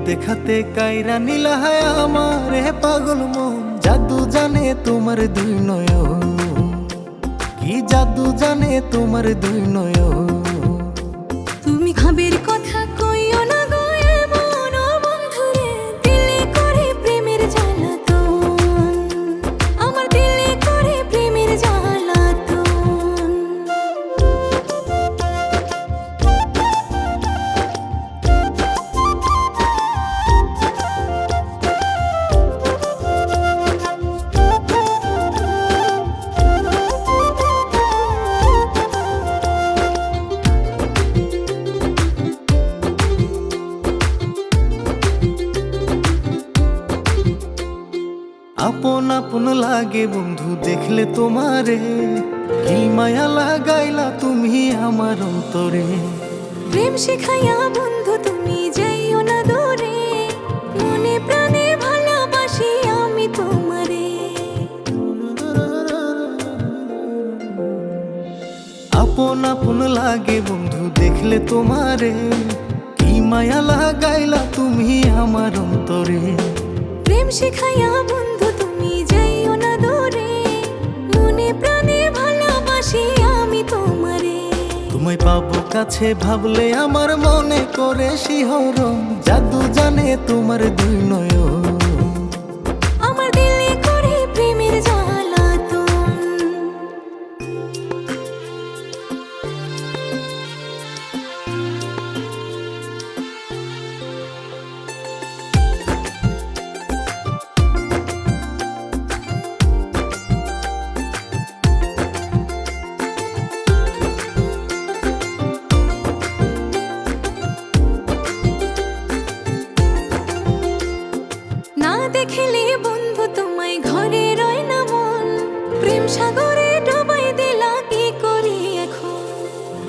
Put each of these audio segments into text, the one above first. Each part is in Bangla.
দেখাতে কাইরা নীলা হায় আমার পাগল মন। জাদু জানে তোমার দুই নয়ন, কি জাদু জানে তোমার দুই নয়ন। তুমি খাবের কথা কইও না গো এমন ও বন্ধুরে, দিলে করে প্রেমের জ্বালাতন, আমার দিলে করে প্রেমের জ্বালাতন। আপন আপন লাগে বন্ধু দেখলে তোমারে, কি মায়া লাগাইলা তুমি আমার অন্তরে। প্রেম শেখাইয়া বন্ধু তুমি যাইও না দূরে, মনে প্রাণে ভালোবাসি আমি তোমারে। আপন আপন লাগে বন্ধু দেখলে তোমারে, কি মায়া লাগাইলা তুমি আমার অন্তরে। প্রেম শেখাইয়া বন্ধু তুমি যাইও না দূরে, মনে প্রাণে ভালোবাসি আমি তোমারে। তোমায় পাবো কাছে ভাবলে আমার মনে করে শিহরণ, জাদু জানে তোমার দুই নয়ন। আমার দিলে করে প্রেমের জ্বালাতন। না দেখিলে বন্ধু তোমায় ঘরে রয় না মন, প্রেম সাগরে ডুবাই দিলা কি করি এখন।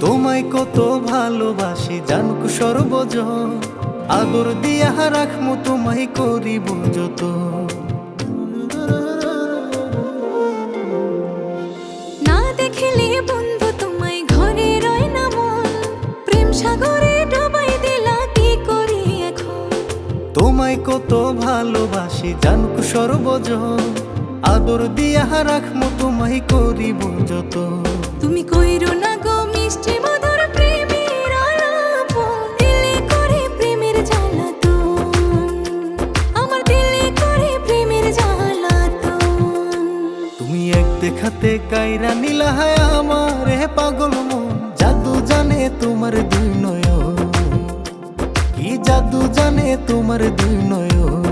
তোমায় কত ভালোবাসি জানুক সর্বজন, আদর দিয়া রাখমু তোমায় করিব যত। না দেখিলে বন্ধু তোমায় ঘরে রয় না মন, প্রেম সাগরে ডুবাই দিলা কি করি এখন। তোমায় কত ভালোবাসি জানুক সর্বজন, আদর দিয়া রাখমু তোমায় করিব যত। তুমি কইরো না গো মিষ্টি মধুর প্রেমের আলাপন, দিলে করে প্রেমের জ্বালাতন, আমার দিলে করে প্রেমের জ্বালাতন। তুমি এক দেখাতে কাইরা নীলা হায় আমার পাগল মন। জাদু জানে তোমার দুই নয়ন, কি জাদু জানে তোমার দুই নয়ন।